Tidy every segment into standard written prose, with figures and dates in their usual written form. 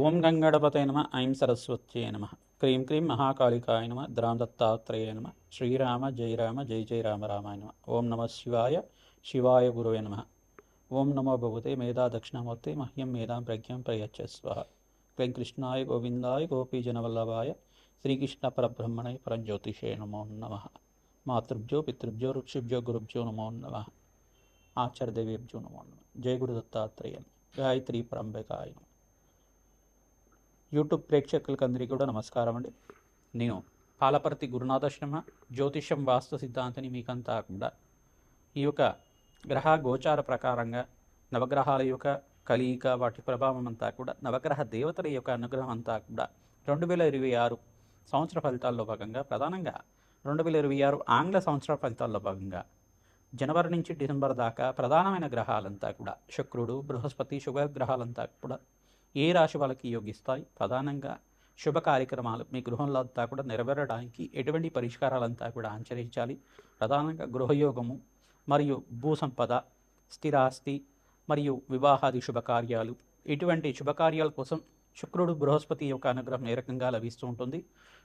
ఓం గంగణపతయ నమ ఐం సరస్వత్యై నమ క్రీం క్రీం మహాకాళికాయ నమ ద్రాం దత్తాత్రేయ నమ శ్రీరామ జయ రామ జయ జయ రామ రామాయ నమ ఓం నమ శివాయ శివాయ గురువే నమ ఓం నమో భగవతే మేధా దక్షిణామూర్తి మహ్యం మేధాం ప్రజ్ఞాం ప్రయచ్చస్వ క్లీం కృష్ణాయ గోవిందాయ గోపీజనవల్లభాయ శ్రీకృష్ణ పరబ్రహ్మణే పరంజ్యోతిషే నమో నమ మాతృభ్యో పితృభ్యో ఋషిభ్యో గురుభ్యో నమో నమ ఆచార్యదేవేభ్యో నమో నమ జయ గురు దత్తాత్రేయ గాయత్రి పరంబకాయ నమ. యూట్యూబ్ ప్రేక్షకులకు అందరికీ కూడా నమస్కారం అండి. నేను పాలపర్తి గురునాథాశ్రమ జ్యోతిష్యం వాస్తు సిద్ధాంతిని మీకంతా కూడా ఈ యొక్క గ్రహ గోచార ప్రకారంగా నవగ్రహాల యొక్క కలియిక వాటి ప్రభావం అంతా కూడా నవగ్రహ దేవతల యొక్క అనుగ్రహం అంతా కూడా 2026 సంవత్సర ఫలితాల్లో భాగంగా ప్రధానంగా 2026 ఆంగ్ల సంవత్సర ఫలితాల్లో భాగంగా జనవరి నుంచి డిసెంబర్ దాకా ప్రధానమైన గ్రహాలంతా కూడా శుక్రుడు బృహస్పతి శుభగ్రహాలంతా కూడా ఏ రాశి వాళ్ళకి యోగిస్తాయి, ప్రధానంగా శుభ కార్యక్రమాలు మీ గృహంలో అంతా కూడా నెరవేరడానికి ఎటువంటి పరిష్కారాలంతా కూడా ఆచరించాలి, ప్రధానంగా గృహయోగము మరియు భూసంపద స్థిరాస్తి మరియు వివాహాది శుభకార్యాలు ఇటువంటి శుభకార్యాల కోసం శుక్రుడు బృహస్పతి యొక్క అనుగ్రహం ఏ రకంగా లభిస్తూ ఉంటుంది,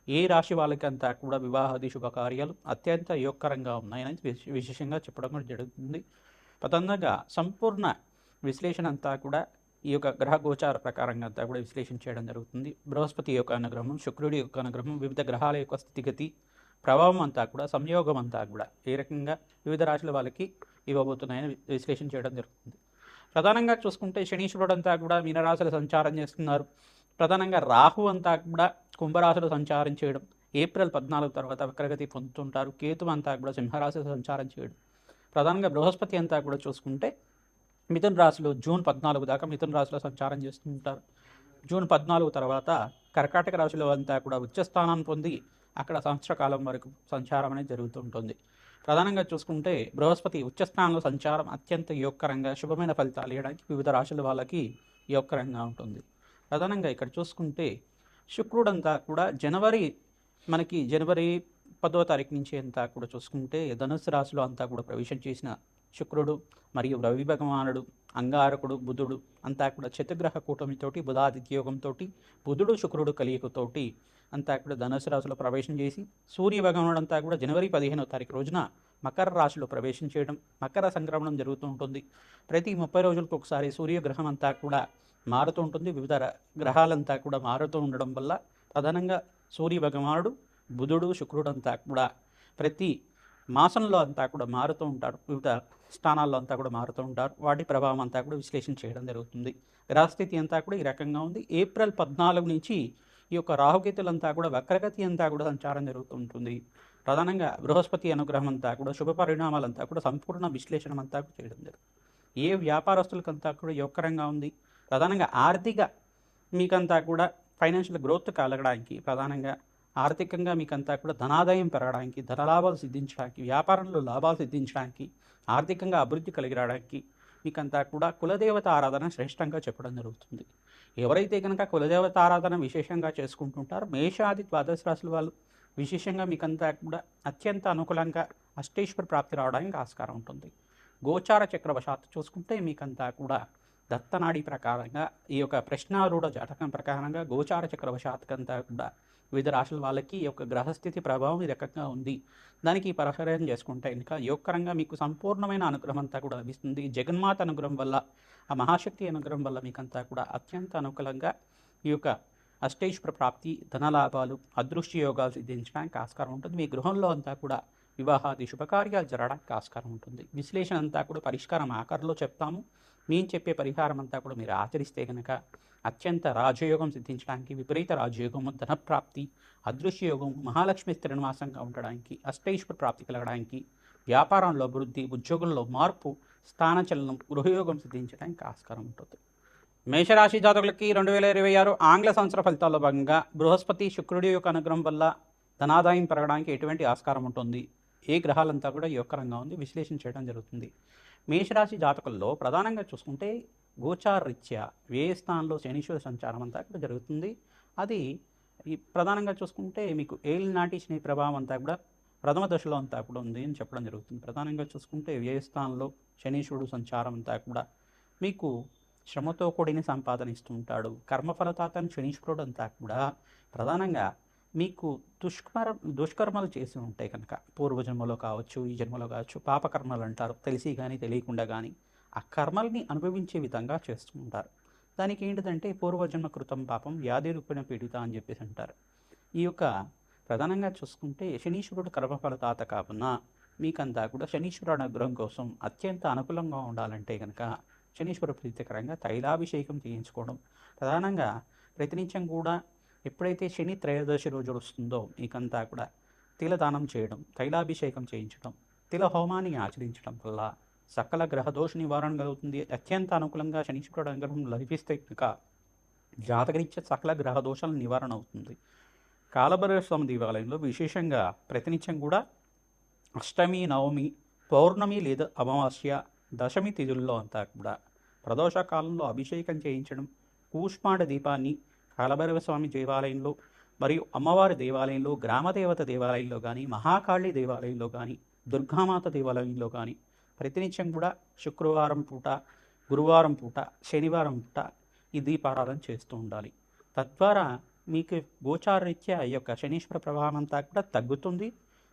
ఏ రాశి వాళ్ళకి అంతా కూడా వివాహాది శుభకార్యాలు అత్యంత యోగకరంగా ఉన్నాయని విశేషంగా చెప్పడం కూడా జరుగుతుంది. ప్రధానంగా సంపూర్ణ విశ్లేషణ అంతా కూడా ఈ యొక్క గ్రహ గోచార ప్రకారంగా అంతా కూడా విశ్లేషణ చేయడం జరుగుతుంది. బృహస్పతి యొక్క అనుగ్రహం, శుక్రుడి యొక్క అనుగ్రహం, వివిధ గ్రహాల యొక్క స్థితిగతి ప్రభావం అంతా కూడా సంయోగం అంతా కూడా ఏ రకంగా వివిధ రాశుల వాళ్ళకి ఇవ్వబోతున్నాయని విశ్లేషణ చేయడం జరుగుతుంది. ప్రధానంగా చూసుకుంటే శనీశ్వరుడు అంతా కూడా మీనరాశులు సంచారం చేస్తున్నారు. ప్రధానంగా రాహు అంతా కూడా కుంభరాశులు సంచారం చేయడం, ఏప్రిల్ 14 తర్వాత వక్రగతి పొందుతుంటారు. కేతు అంతా కూడా సింహరాశులు సంచారం చేయడం, ప్రధానంగా బృహస్పతి అంతా కూడా చూసుకుంటే మిథున రాశిలో జూన్ 14 దాకా మిథున రాశిలో సంచారం చేస్తుంటారు. జూన్ 14 తర్వాత కర్కాటక రాశిలో అంతా కూడా ఉచ్చస్థానాన్ని పొంది అక్కడ సంవత్సర కాలం వరకు సంచారం అనేది జరుగుతుంటుంది. ప్రధానంగా చూసుకుంటే బృహస్పతి ఉచ్చస్థానంలో సంచారం అత్యంత యోగకరంగా శుభమైన ఫలితాలు ఇవ్వడానికి వివిధ రాశుల వాళ్ళకి యోగకరంగా ఉంటుంది. ప్రధానంగా ఇక్కడ చూసుకుంటే శుక్రుడు అంతా కూడా జనవరి 10వ తారీఖు నుంచి అంతా కూడా చూసుకుంటే ధనుస్సు రాశిలో అంతా కూడా ప్రవేశం చేసిన శుక్రుడు మరియు రవి భగవానుడు అంగారకుడు బుధుడు అంతా కూడా చతుర్గ్రహ కూటమితోటి బుధాదిత్య యోగంతో బుధుడు శుక్రుడు కలియకతోటి అంతా కూడా ధనుసు రాశిలో ప్రవేశం చేసి సూర్య భగవానుడు అంతా కూడా జనవరి 15వ తారీఖు రోజున మకర రాశిలో ప్రవేశం చేయడం, మకర సంక్రమణం జరుగుతూ ఉంటుంది. ప్రతి 30 రోజులకు ఒకసారి సూర్యగ్రహం అంతా కూడా మారుతూ ఉంటుంది. వివిధ గ్రహాలంతా కూడా మారుతూ ఉండడం వల్ల ప్రధానంగా సూర్య భగవానుడు బుధుడు శుక్రుడు అంతా కూడా ప్రతి మాసంలో అంతా కూడా మారుతూ ఉంటారు. వివిధ స్థానాల్లో అంతా కూడా మారుతూ ఉంటారు. వాటి ప్రభావం అంతా కూడా విశ్లేషణ చేయడం జరుగుతుంది. గ్రహస్థితి అంతా కూడా ఈ రకంగా ఉంది. ఏప్రిల్ 14 నుంచి ఈ యొక్క రాహుకేతులంతా కూడా వక్రగతి అంతా కూడా సంచారం జరుగుతూ ఉంటుంది. ప్రధానంగా బృహస్పతి అనుగ్రహం అంతా కూడా శుభ పరిణామాలంతా కూడా సంపూర్ణ విశ్లేషణ అంతా కూడా చేయడం జరుగుతుంది. ఏ వ్యాపారస్తులకంతా కూడా యోగకరంగా ఉంది, ప్రధానంగా ఆర్థిక మీకంతా కూడా ఫైనాన్షియల్ గ్రోత్ కలగడానికి, ప్రధానంగా ఆర్థికంగా మీకంతా కూడా ధనాదాయం పెరగడానికి, ధనలాభాలు సిద్ధించడానికి, వ్యాపారంలో లాభాలు సిద్ధించడానికి, ఆర్థికంగా అభివృద్ధి కలిగి రావడానికి మీకంతా కూడా కులదేవత ఆరాధన శ్రేష్టంగా చెప్పడం జరుగుతుంది. ఎవరైతే కనుక కులదేవత ఆరాధన విశేషంగా చేసుకుంటుంటారో మేషాది ద్వాదశ రాశుల వాళ్ళు విశేషంగా మీకంతా కూడా అత్యంత అనుకూలంగా అష్టేశ్వర ప్రాప్తి రావడానికి ఆస్కారం ఉంటుంది. గోచార చక్రవశాత్తు చూసుకుంటే మీకంతా కూడా దత్తనాడి ప్రకారంగా ఈ యొక్క ప్రశ్నారూఢ జాతకం ప్రకారంగా గోచార చక్రవశాత్కంతా కూడా వివిధ రాశుల వాళ్ళకి ఈ యొక్క గ్రహస్థితి ప్రభావం ఈ రకంగా ఉంది. దానికి పరిహారం చేసుకుంటే ఇంకా యోగకరంగా మీకు సంపూర్ణమైన అనుగ్రహం అంతా కూడా లభిస్తుంది. జగన్మాత అనుగ్రహం వల్ల, ఆ మహాశక్తి అనుగ్రహం వల్ల మీకంతా కూడా అత్యంత అనుకూలంగా ఈ యొక్క అష్టేశ్వర ప్రాప్తి, ధనలాభాలు, అదృష్ట యోగాలు సిద్ధించడానికి ఆస్కారం ఉంటుంది. మీ గృహంలో అంతా కూడా వివాహాది శుభకార్యాలు జరగడానికి ఆస్కారం ఉంటుంది. విశ్లేషణ అంతా కూడా పరిష్కారం ఆఖరిలో చెప్తాము. మేము చెప్పే పరిహారం అంతా కూడా మీరు ఆచరిస్తే కనుక అత్యంత రాజయోగం సిద్ధించడానికి, విపరీత రాజయోగము, ధనప్రాప్తి, అదృశ్యయోగం, మహాలక్ష్మి స్థిరనివాసంగా ఉండడానికి, అష్టైశ్వర ప్రాప్తి కలగడానికి, వ్యాపారంలో అభివృద్ధి, ఉద్యోగంలో మార్పు, స్థానచలనం, గృహయోగం సిద్ధించడానికి ఆస్కారం ఉంటుంది. మేషరాశి జాతకులకి 2026 ఆంగ్ల సంవత్సర ఫలితాల్లో భాగంగా బృహస్పతి శుక్రుడి యొక్క అనుగ్రహం వల్ల ధనాదాయం పెరగడానికి ఎటువంటి ఆస్కారం ఉంటుంది, ఏ గ్రహాలంతా కూడా యోగకరంగా ఉంది విశ్లేషణ చేయడం జరుగుతుంది. మేషరాశి జాతకుల్లో ప్రధానంగా చూసుకుంటే గోచార రీత్యా వ్యయ స్థానంలో శనీశ్వర సంచారం అంతా కూడా జరుగుతుంది. అది ఈ ప్రధానంగా చూసుకుంటే మీకు ఏళ్ళ నాటి శని ప్రభావం అంతా కూడా ప్రథమ దశలో అంతా కూడా ఉంది అని చెప్పడం జరుగుతుంది. ప్రధానంగా చూసుకుంటే వ్యయ స్థానంలో శనీశ్వరుడు సంచారం అంతా కూడా మీకు శ్రమతో కూడిన సంపాదన ఇస్తూ ఉంటాడు. కర్మఫలదాతని శనీశ్వరుడు అంతా కూడా ప్రధానంగా మీకు దుష్కర్మలు చేసి ఉంటాయి కనుక, పూర్వజన్మలో కావచ్చు, ఈ జన్మలో కావచ్చు, పాపకర్మలు అంటారు, తెలిసి కానీ తెలియకుండా కానీ ఆ కర్మల్ని అనుభవించే విధంగా చేస్తూ ఉంటారు. దానికి ఏంటిదంటే పూర్వజన్మ కృతం పాపం వ్యాధి రూపిణ పీడిత అని చెప్పేసి అంటారు. ఈ యొక్క ప్రధానంగా చూసుకుంటే శనీశ్వరుడు కర్మఫలదాత కావున మీకంతా కూడా శనీశ్వరుడు అనుగ్రహం కోసం అత్యంత అనుకూలంగా ఉండాలంటే కనుక శనీశ్వర ప్రీతికరంగా తైలాభిషేకం చేయించుకోవడం, ప్రధానంగా ప్రతినిత్యం కూడా ఎప్పుడైతే శని త్రయోదశి రోజు వస్తుందో మీకంతా కూడా తిలదానం చేయడం, తైలాభిషేకం చేయించడం, తిల హోమాన్ని ఆచరించడం వల్ల సకల గ్రహదోష నివారణ కలుగుతుంది. అత్యంత అనుకూలంగా శనీశ్వరుడు అనుగ్రహం లభిస్తే కనుక జాతకరీత్యా సకల గ్రహదోషాల నివారణ అవుతుంది. కాలభైరవ స్వామి దేవాలయంలో విశేషంగా ప్రతినిత్యం కూడా అష్టమి, నవమి, పౌర్ణమి లేదా అమావాస్య, దశమి తిథుల్లో అంతా కూడా ప్రదోష కాలంలో అభిషేకం చేయించడం, కూష్మాండ దీపాన్ని కాలభైరవ స్వామి దేవాలయంలో మరియు అమ్మవారి దేవాలయంలో, గ్రామదేవత దేవాలయంలో కానీ, మహాకాళి దేవాలయంలో కానీ, దుర్గామాత దేవాలయంలో కానీ ప్రతినిత్యం కూడా శుక్రవారం పూట, గురువారం పూట, శనివారం పూట ఈ దీపారాధన చేస్తూ ఉండాలి. తద్వారా మీకు గోచారరీత్యా ఈ యొక్క శనీశ్వర ప్రభావం అంతా కూడా తగ్గుతుంది.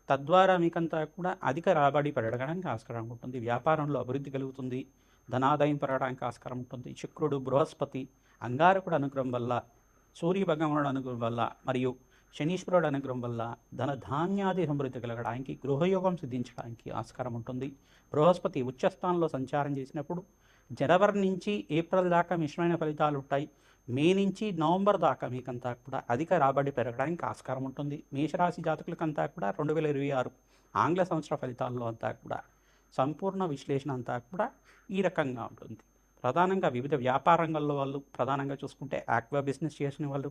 తద్వారా మీకంతా కూడా అధిక రాబడి పెరగడానికి ఆస్కారం ఉంటుంది. వ్యాపారంలో అభివృద్ధి కలుగుతుంది. ధనాదాయం పెరగడానికి ఆస్కారం ఉంటుంది. శుక్రుడు, బృహస్పతి, అంగారకుడు అనుగ్రహం వల్ల, సూర్య భగవానుడు అనుగ్రహం వల్ల మరియు శనీశ్వరుడు అనుగ్రహం వల్ల ధన ధాన్యాది సమృద్ధి కలగడానికి, గృహయోగం సిద్ధించడానికి ఆస్కారం ఉంటుంది. బృహస్పతి ఉచ్చస్థానంలో సంచారం చేసినప్పుడు జనవరి నుంచి ఏప్రిల్ దాకా మిశ్రమైన ఫలితాలు ఉంటాయి. మే నుంచి నవంబర్ దాకా మీకంతా కూడా అధిక రాబడి పెరగడానికి ఆస్కారం ఉంటుంది. మేషరాశి జాతకులకంతా కూడా 2026 ఆంగ్ల సంవత్సర ఫలితాల్లో అంతా కూడా సంపూర్ణ విశ్లేషణ అంతా కూడా ఈ రకంగా ఉంటుంది. ప్రధానంగా వివిధ వ్యాపార రంగాల్లో వాళ్ళు, ప్రధానంగా చూసుకుంటే ఆక్వా బిజినెస్ చేసిన వాళ్ళు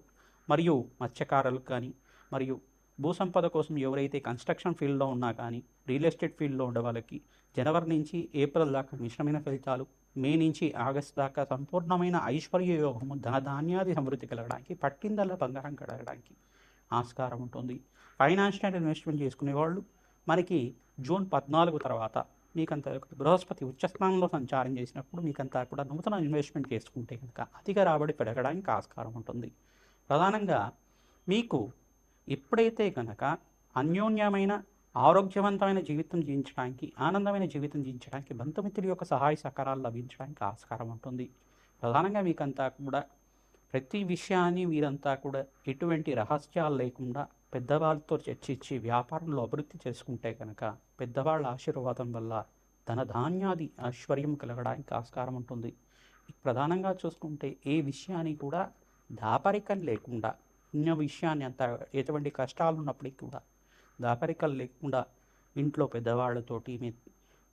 మరియు మత్స్యకారులకు కానీ, మరియు భూసంపద కోసం ఎవరైతే కన్స్ట్రక్షన్ ఫీల్డ్లో ఉన్నా కానీ, రియల్ ఎస్టేట్ ఫీల్డ్లో ఉండే వాళ్ళకి జనవరి నుంచి ఏప్రిల్ దాకా మిశ్రమైన ఫలితాలు, మే నుంచి ఆగస్టు దాకా సంపూర్ణమైన ఐశ్వర్య యోగము, ధనధాన్యాది సమృద్ధి కలగడానికి, పట్టిందల్లా బంగారం కలగడానికి ఆస్కారం ఉంటుంది. ఫైనాన్షియల్ ఇన్వెస్ట్మెంట్ చేసుకునే వాళ్ళు మనకి జూన్ 14 తర్వాత మీకంతా బృహస్పతి ఉచ్చస్థానంలో సంచారం చేసినప్పుడు మీకంతా కూడా నూతన ఇన్వెస్ట్మెంట్ చేసుకుంటే కనుక అధిక రాబడి పెరగడానికి ఆస్కారం ఉంటుంది. ప్రధానంగా మీకు ఎప్పుడైతే కనుక అన్యోన్యమైన ఆరోగ్యవంతమైన జీవితం జీవించడానికి, ఆనందమైన జీవితం జీవించడానికి బంధుమిత్రుల యొక్క సహాయ సహకారాలు లభించడానికి ఆస్కారం ఉంటుంది. ప్రధానంగా మీకంతా కూడా ప్రతి విషయాన్ని మీరంతా కూడా ఎటువంటి రహస్యాలు లేకుండా పెద్దవాళ్ళతో చర్చించి వ్యాపారంలో అభివృద్ధి చేసుకుంటే కనుక పెద్దవాళ్ళ ఆశీర్వాదం వల్ల ధనధాన్యాది ఐశ్వర్యం కలగడానికి ఆస్కారం ఉంటుంది. ప్రధానంగా చూసుకుంటే ఏ విషయాన్ని కూడా దాపరికం లేకుండా, ఉన్న విషయాన్ని అంతా ఎటువంటి కష్టాలు ఉన్నప్పటికీ కూడా దాపరికలు లేకుండా ఇంట్లో పెద్దవాళ్ళతోటి, మీ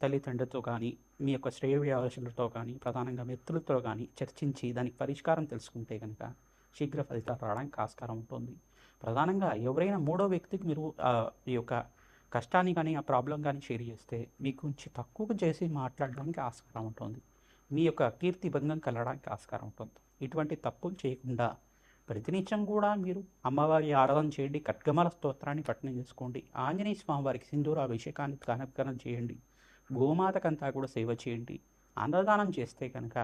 తల్లిదండ్రులతో కానీ, మీ యొక్క శ్రేయోభిలాషులతో కానీ, ప్రధానంగా మిత్రులతో కానీ చర్చించి దానికి పరిష్కారం తెలుసుకుంటే కనుక శీఘ్ర ఫలితాలు రావడానికి ఆస్కారం ఉంటుంది. ప్రధానంగా ఎవరైనా మూడో వ్యక్తికి మీరు ఈ యొక్క కష్టాన్ని కానీ, ఆ ప్రాబ్లం కానీ షేర్ చేస్తే మీకు కొంచెం తక్కువ చేసి మాట్లాడడానికి ఆస్కారం ఉంటుంది. మీ యొక్క కీర్తి భంగం కలగడానికి ఆస్కారం ఉంటుంది. ఇటువంటి తప్పులు చేయకుండా ప్రతినిత్యం కూడా మీరు అమ్మవారి ఆరాధన చేయండి, ఖడ్గమాల స్తోత్రాన్ని పఠనం చేసుకోండి, ఆంజనేయ స్వామి వారికి సింధూర అభిషేకాన్ని కనకనం చేయండి, గోమాతకంతా కూడా సేవ చేయండి. అన్నదానం చేస్తే కనుక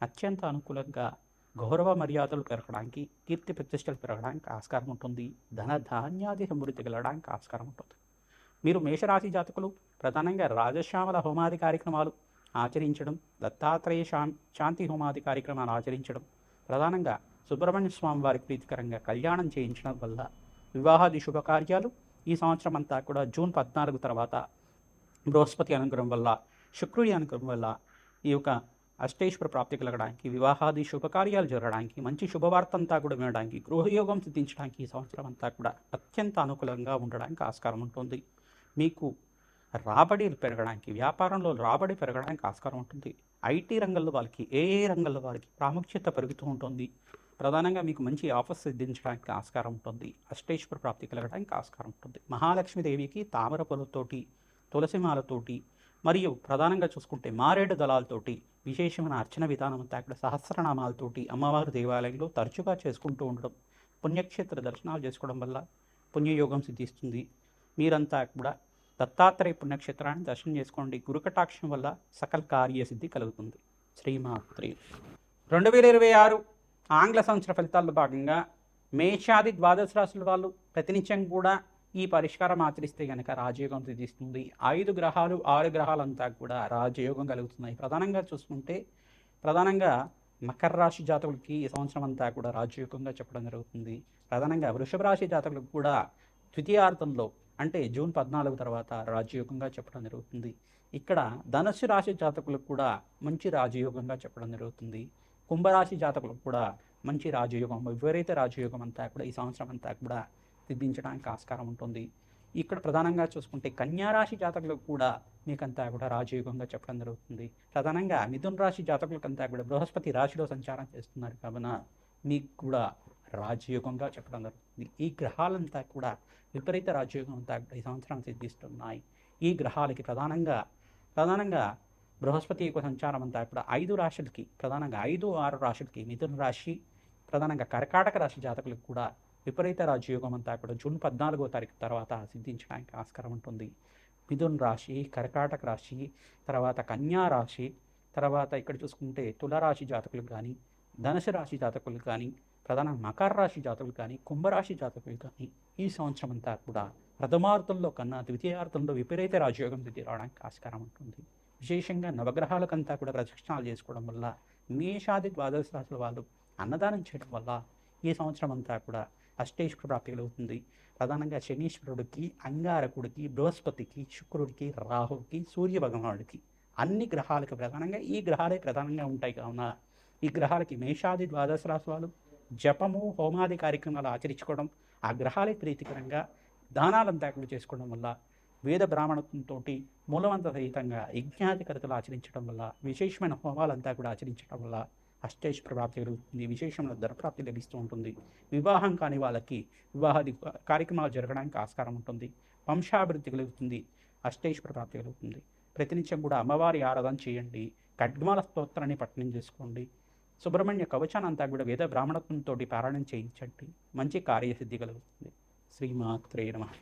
అత్యంత అనుకూలంగా గౌరవ మర్యాదలు పెరగడానికి, కీర్తి ప్రతిష్టలు పెరగడానికి ఆస్కారం ఉంటుంది. ధన ధాన్యాది సమృద్ధి కలగడానికి ఆస్కారం ఉంటుంది. మీరు మేషరాశి జాతకులు ప్రధానంగా రాజశ్యామల హోమాది కార్యక్రమాలు ఆచరించడం, దత్తాత్రేయ శాంతి హోమాది కార్యక్రమాలు ఆచరించడం, ప్రధానంగా సుబ్రహ్మణ్య స్వామి వారికి ప్రీతికరంగా కళ్యాణం చేయించడం వల్ల వివాహాది శుభకార్యాలు ఈ సంవత్సరం అంతా కూడా జూన్ 14 తర్వాత బృహస్పతి అనుగ్రహం వల్ల, శుక్రుడి అనుగ్రహం వల్ల ఈ యొక్క అష్టేశ్వర ప్రాప్తి కలగడానికి, వివాహాది శుభకార్యాలు జరగడానికి, మంచి శుభవార్త అంతా కూడా వినడానికి, గృహయోగం సిద్ధించడానికి ఈ సంవత్సరం అంతా కూడా అత్యంత అనుకూలంగా ఉండడానికి ఆస్కారం ఉంటుంది. మీకు రాబడి పెరగడానికి, వ్యాపారంలో రాబడి పెరగడానికి ఆస్కారం ఉంటుంది. ఐటీ రంగంలో వాళ్ళకి, ఏ రంగంలో వారికి ప్రాముఖ్యత పెరుగుతూ ఉంటుంది. ప్రధానంగా మీకు మంచి ఆఫర్స్ సిద్ధించడానికి ఆస్కారం ఉంటుంది. అష్టేశ్వర ప్రాప్తి కలగడానికి ఆస్కారం ఉంటుంది. మహాలక్ష్మీదేవికి తామర పూలతోటి, తులసిమాలతోటి మరియు ప్రధానంగా చూసుకుంటే మారేడు దళాలతోటి విశేషమైన అర్చన విధానం అంతా అక్కడ సహస్రనామాలతోటి అమ్మవారి దేవాలయంలో తరచుగా చేసుకుంటూ ఉండడం, పుణ్యక్షేత్ర దర్శనాలు చేసుకోవడం వల్ల పుణ్యయోగం సిద్ధిస్తుంది. మీరంతా కూడా దత్తాత్రేయ పుణ్యక్షేత్రాన్ని దర్శనం చేసుకోండి. గురుకటాక్షం వల్ల సకల కార్యసిద్ధి కలుగుతుంది. శ్రీమాత్రే. 2026 ఆంగ్ల సంవత్సర ఫలితాల్లో భాగంగా మేషాది ద్వాదశ రాశుల వాళ్ళు ప్రతినిత్యం కూడా ఈ పరిష్కారం ఆచరిస్తే కనుక రాజయోగం సిద్ధిస్తుంది. 5 గ్రహాలు 6 గ్రహాలంతా కూడా రాజయోగం కలుగుతున్నాయి. ప్రధానంగా మకర రాశి జాతకులకి ఈ సంవత్సరం అంతా కూడా రాజయోగంగా చెప్పడం జరుగుతుంది. ప్రధానంగా వృషభ రాశి జాతకులకు కూడా ద్వితీయార్థంలో అంటే జూన్ 14 తర్వాత రాజయోగంగా చెప్పడం జరుగుతుంది. ఇక్కడ ధనుస్సు రాశి జాతకులకు కూడా మంచి రాజయోగంగా చెప్పడం జరుగుతుంది. కుంభరాశి జాతకులకు కూడా మంచి రాజయోగం, విపరీత రాజయోగం అంతా కూడా ఈ సంవత్సరం అంతా కూడా సిద్ధించడానికి ఆస్కారం ఉంటుంది. ఇక్కడ ప్రధానంగా చూసుకుంటే కన్యారాశి జాతకులకు కూడా మీకంతా కూడా రాజయోగంగా చెప్పడం జరుగుతుంది. ప్రధానంగా మిథున రాశి జాతకులకంతా కూడా బృహస్పతి రాశిలో సంచారం చేస్తున్నారు కావున మీకు కూడా రాజయోగంగా చెప్పడం జరుగుతుంది. ఈ గ్రహాలంతా కూడా విపరీత రాజయోగం అంతా కూడా ఈ సంవత్సరం సిద్ధిస్తున్నాయి. ఈ గ్రహాలకి ప్రధానంగా బృహస్పతి యొక్క సంచారం అంతా కూడా 5 రాశులకి, ప్రధానంగా 5, 6 రాశులకి, మిథున రాశి, ప్రధానంగా కర్కాటక రాశి జాతకులకు కూడా విపరీత రాజయోగం అంతా కూడా జూన్ 14వ తారీఖు తర్వాత సిద్ధించడానికి ఆస్కారం ఉంటుంది. మిథున రాశి, కర్కాటక రాశి, తర్వాత కన్యా రాశి, తర్వాత ఇక్కడ చూసుకుంటే తులరాశి జాతకులకు కానీ, ధనుసు రాశి జాతకులకు కానీ, ప్రధానంగా మకర రాశి జాతకులు కానీ, కుంభరాశి జాతకులు కానీ ఈ సంవత్సరం అంతా కూడా ప్రథమార్థంలో కన్నా ద్వితీయార్థంలో విపరీత రాజయోగం సిద్ధి రావడానికి ఆస్కారం ఉంటుంది. విశేషంగా నవగ్రహాలకంతా కూడా ప్రదక్షిణాలు చేసుకోవడం వల్ల, మేషాది ద్వాదశ రాశుల వాళ్ళు అన్నదానం చేయడం వల్ల ఈ సంవత్సరం అంతా కూడా అష్టైశ్వర ప్రాప్తి కలుగుతుంది. ప్రధానంగా శనీశ్వరుడికి, అంగారకుడికి, బృహస్పతికి, శుక్రుడికి, రాహువుకి, సూర్య భగవానుడికి, అన్ని గ్రహాలకు ప్రధానంగా ఈ గ్రహాలే ప్రధానంగా ఉంటాయి కావున ఈ గ్రహాలకి మేషాది ద్వాదశ రాశుల వాళ్ళు జపము, హోమాది కార్యక్రమాలు ఆచరించుకోవడం, ఆ గ్రహాలే ప్రీతికరంగా దానాలంతా కూడా చేసుకోవడం వల్ల, వేద బ్రాహ్మణత్వంతో మూలవంత సహితంగా యజ్ఞాధికరతలు ఆచరించడం వల్ల, విశేషమైన హోమాలంతా కూడా ఆచరించడం వల్ల అష్టైశ్వర ప్రాప్తి కలుగుతుంది. విశేషమైన ధనప్రాప్తి లభిస్తూ ఉంటుంది. వివాహం కాని వాళ్ళకి వివాహాది కార్యక్రమాలు జరగడానికి ఆస్కారం ఉంటుంది. వంశాభివృద్ధి కలుగుతుంది. అష్టైశ్వర ప్రాప్తి కలుగుతుంది. ప్రతినిత్యం కూడా అమ్మవారి ఆరాధన చేయండి. ఖడ్గమాల స్తోత్రాన్ని పఠనం చేసుకోండి. సుబ్రహ్మణ్య కవచానంతా కూడా వేద బ్రాహ్మణత్వంతో పారాయణం చేయించండి. మంచి కార్యసిద్ధి కలుగుతుంది. శ్రీమాత్రే నమః.